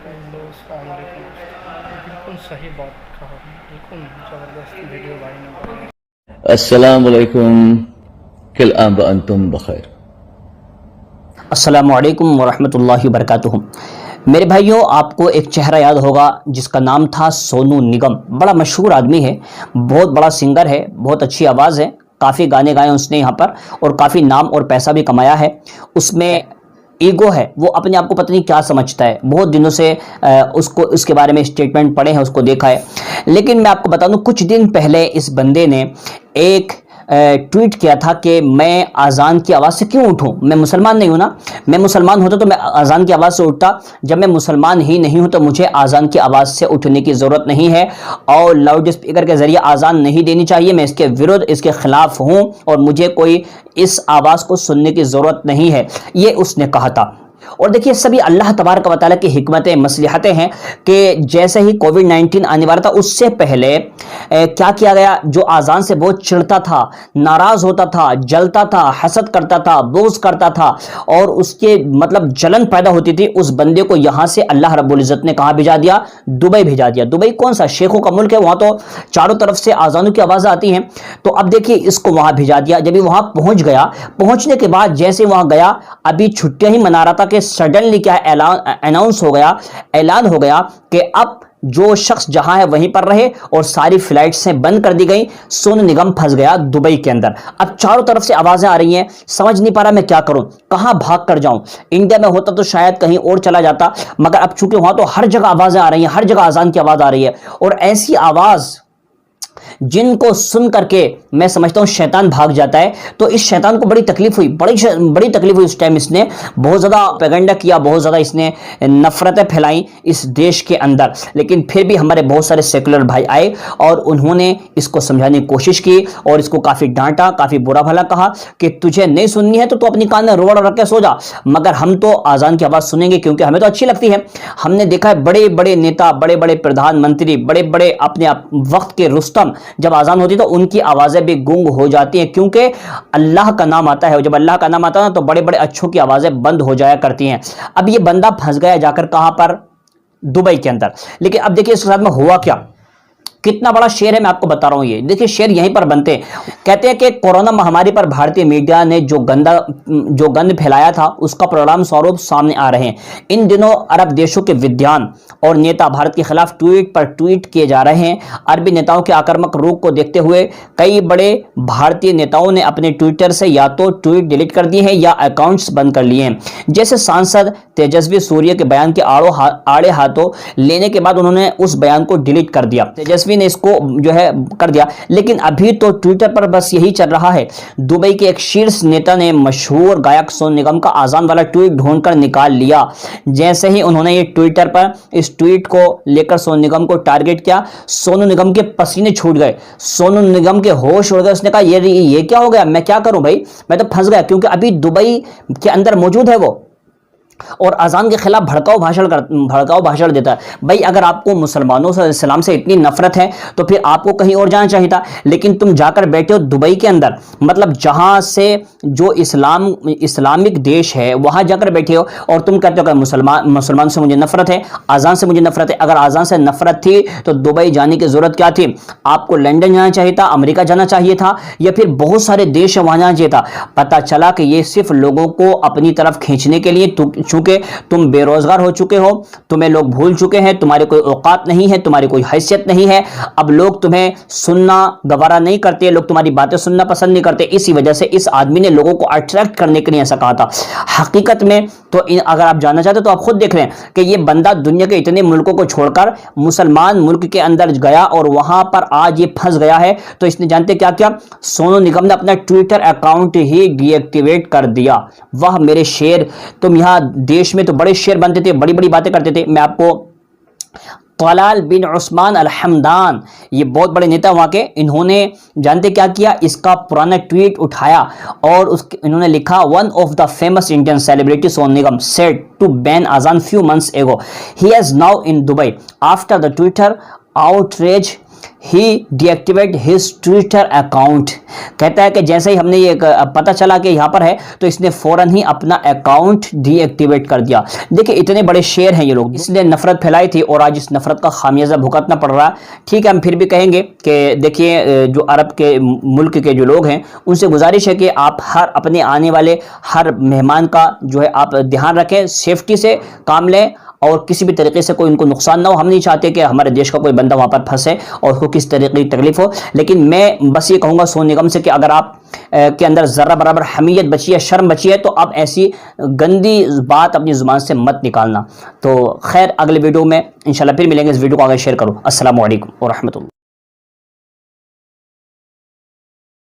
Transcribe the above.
Hello अस्सलाम वालेकुम। बिल्कुल सही बात कहा, बिल्कुल ज़बरदस्त वीडियो भाई ने बनाया। السلام عليكم. كل عام وأنتم بخير. अस्सलामु अलैकुम वरहमतुल्लाहि वबरकातुहू। मेरे भाइयों, आपको एक चेहरा याद होगा जिसका नाम था सोनू निगम। बड़ा मशहूर आदमी है, बहुत बड़ा सिंगर है, बहुत अच्छी आवाज़ है, काफ़ी गाने गाए उसने यहाँ पर और काफ़ी नाम और पैसा भी कमाया है। उसमें ईगो है, वो अपने आप को पता नहीं क्या समझता है। बहुत दिनों से उसको उसके बारे में स्टेटमेंट पढ़े हैं, उसको देखा है। लेकिन मैं आपको बता दूं, कुछ दिन पहले इस बंदे ने एक ट्वीट किया था कि मैं अजान की आवाज़ से क्यों उठूं, मैं मुसलमान नहीं हूं ना। मैं मुसलमान होता तो मैं अजान की आवाज़ से उठता। जब मैं मुसलमान ही नहीं हूं तो मुझे अजान की आवाज़ से उठने की ज़रूरत नहीं है और लाउड स्पीकर के ज़रिए अजान नहीं देनी चाहिए। मैं इसके विरुद्ध, इसके खिलाफ हूं और मुझे कोई इस आवाज़ को सुनने की ज़रूरत नहीं है, ये उसने कहा था। और देखिए, सभी अल्लाह तबारक व तआला की हिकमतें, मसलिहतें हैं कि जैसे ही कोविड-19 आने वाला था उससे पहले क्या किया गया। जो आज़ान से बहुत चिढ़ता था, नाराज़ होता था, जलता था, हसद करता था, बुग़्ज़ करता था और उसके मतलब जलन पैदा होती थी, उस बंदे को यहाँ से अल्लाह रब्बुल इज़्ज़त ने कहाँ भिजा दिया? दुबई भिजा दिया। दुबई कौन सा शेखों का मुल्क है, वहाँ तो चारों तरफ से आज़ानों की आवाज़ आती हैं। तो अब देखिए, इसको वहाँ भिजा दिया। जब ये वहाँ पहुँच गया, पहुँचने के बाद जैसे वहाँ गया, अभी छुट्टियाँ ही मना रहा था कि सडनली क्या अनाउंस हो गया, ऐलान हो गया कि अब जो शख्स जहां है वहीं पर रहे और सारी फ्लाइट्स बंद कर दी गई। सोनू निगम फंस गया दुबई के अंदर। अब चारों तरफ से आवाजें आ रही हैं, समझ नहीं पा रहा मैं क्या करूं, कहां भाग कर जाऊं। इंडिया में होता तो शायद कहीं और चला जाता, मगर अब चूंकि वहां तो हर जगह आवाजें आ रही हैं, हर जगह अजान की आवाज आ रही है और ऐसी आवाज जिनको सुन करके मैं समझता हूं शैतान भाग जाता है। तो इस शैतान को बड़ी तकलीफ हुई, बड़ी तकलीफ हुई उस टाइम। इसने बहुत ज्यादा प्रोपेगेंडा किया, बहुत ज्यादा इसने नफरतें फैलाई इस देश के अंदर। लेकिन फिर भी हमारे बहुत सारे सेकुलर भाई आए और उन्होंने इसको समझाने की कोशिश की और इसको काफी डांटा, काफी बुरा भला कहा कि तुझे नहीं सुननी है तो अपनी कान में रोड़ा रख के सो जा, मगर हम तो आजान की आवाज सुनेंगे क्योंकि हमें तो अच्छी लगती है। हमने देखा है बड़े बड़े नेता, बड़े बड़े प्रधानमंत्री, बड़े बड़े अपने वक्त के रुस्तम, जब आजान होती है तो उनकी आवाजें भी गुंग हो जाती हैं क्योंकि अल्लाह का नाम आता है। जब अल्लाह का नाम आता है ना तो बड़े बड़े अच्छों की आवाजें बंद हो जाया करती हैं। अब ये बंदा फंस गया जाकर कहां पर? दुबई के अंदर। लेकिन अब देखिए इसके साथ में हुआ क्या। कितना बड़ा शेर है मैं आपको बता रहा हूं। ये देखिए, शेर यहीं पर बनते हैं। कहते हैं कि कोरोना महामारी पर भारतीय मीडिया ने जो गंद फैलाया था उसका परिणाम स्वरूप सामने आ रहे हैं। इन दिनों अरब देशों के विद्वान और नेता भारत के खिलाफ ट्वीट पर ट्वीट किए जा रहे हैं। अरबी नेताओं के आक्रामक रुख को देखते हुए कई बड़े भारतीय नेताओं ने अपने ट्विटर से या तो ट्वीट डिलीट कर दिए हैं या अकाउंट्स बंद कर लिए हैं। जैसे सांसद तेजस्वी सूर्य के बयान के आड़े हाथों लेने के बाद उन्होंने उस बयान को डिलीट कर दिया। तेजस्वी ने इसको जो है कर दिया। लेकिन अभी तो ट्विटर पर बस यही चल रहा है। दुबई के एक शीर्ष नेता ने मशहूर गायक सोनू निगम का आजान वाला ट्वीट ढूंढकर निकाल लिया। जैसे ही उन्होंने ये ट्विटर पर इस ट्वीट को लेकर सोनू निगम को टारगेट किया, सोनू निगम के पसीने छूट गए, सोनू निगम के होश उड़ गए। उसने कहा ये क्या हो गया, मैं क्या करूं भाई, मैं तो फंस गया। क्योंकि अभी दुबई के अंदर मौजूद है वो और अजान के खिलाफ भड़काऊ भाषण देता है। भाई, अगर आपको मुसलमानों से, इस्लाम से इतनी नफरत है तो फिर आपको कहीं और जाना चाहिए था। लेकिन तुम जाकर बैठे हो दुबई के अंदर, मतलब जहां से जो इस्लामिक देश है वहां जाकर बैठे हो और तुम कहते हो कि मुसलमान से मुझे नफरत है, अजान से मुझे नफरत है। अगर अजान से नफरत थी तो दुबई जाने की जरूरत क्या थी? आपको लंदन जाना चाहिए था, अमेरिका जाना चाहिए था या फिर बहुत सारे देश वहां जाना चाहिए था। पता चला कि ये सिर्फ लोगों को अपनी तरफ खींचने के लिए, चूंकि तुम बेरोजगार हो चुके हो, तुम्हें लोग भूल चुके हैं, तुम्हारी कोई औकात नहीं है, तुम्हारी कोई हैसियत नहीं है। अब लोग तुम्हें सुनना गवारा नहीं करते, लोग तुम्हारी बातें सुनना पसंद नहीं करते। इसी वजह से इस आदमी ने लोगों को अट्रैक्ट करने के लिए ऐसा कहा था। हकीकत में तो अगर आप जानना चाहते तो आप खुद देख रहे हैं कि ये बंदा दुनिया के इतने मुल्कों को छोड़कर मुसलमान मुल्क के अंदर गया और वहां पर आज ये फंस गया है। तो इसने जानते क्या किया? सोनू निगम ने अपना ट्विटर अकाउंट ही डीएक्टिवेट कर दिया। वाह मेरे शेर, तुम यहां देश में तो बड़े शेर बनते थे, बड़ी बड़ी बातें करते थे। मैं आपको तलाल बिन उस्मान अल हमदान, ये बहुत बड़े नेता वहां के, इन्होंने जानते क्या किया? इसका पुराना ट्वीट उठाया और इन्होंने लिखा, one of the famous Indian celebrity Sonu Nigam said to ban अजान few months ago, he is now in Dubai after the Twitter outrage he deactivate his Twitter account. کہتا ہے کہ جیسے ہی ہم نے یہ پتہ چلا کہ یہاں پر ہے تو اس نے فوراً ہی اپنا اکاؤنٹ ڈی ایکٹیویٹ کر دیا. دیکھیں اتنے بڑے شیر ہیں یہ لوگ، اس نے نفرت پھیلائی تھی اور آج اس نفرت کا خامیازہ بھگتنا پڑ رہا ہے. ٹھیک ہے، ہم پھر بھی کہیں گے کہ دیکھیے جو عرب کے ملک کے جو لوگ ہیں ان سے گزارش ہے کہ آپ ہر اپنے آنے والے ہر مہمان کا جو ہے آپ دھیان رکھیں، سیفٹی سے کام لیں اور کسی بھی طریقے سے کوئی ان کو نقصان نہ ہو. ہم نہیں چاہتے کہ ہمارے دیش کا کوئی بندہ وہاں پر پھنسے اور اس کو کس طریقے کی تکلیف ہو. لیکن میں بس یہ کہوں گا سونو نگم سے کہ اگر آپ کے اندر ذرہ برابر حمیت بچی ہے، شرم بچی ہے، تو آپ ایسی گندی بات اپنی زبان سے مت نکالنا. تو خیر، اگلے ویڈیو میں انشاءاللہ پھر ملیں گے. اس ویڈیو کو آگے شیئر کرو. السلام علیکم ورحمۃ اللہ.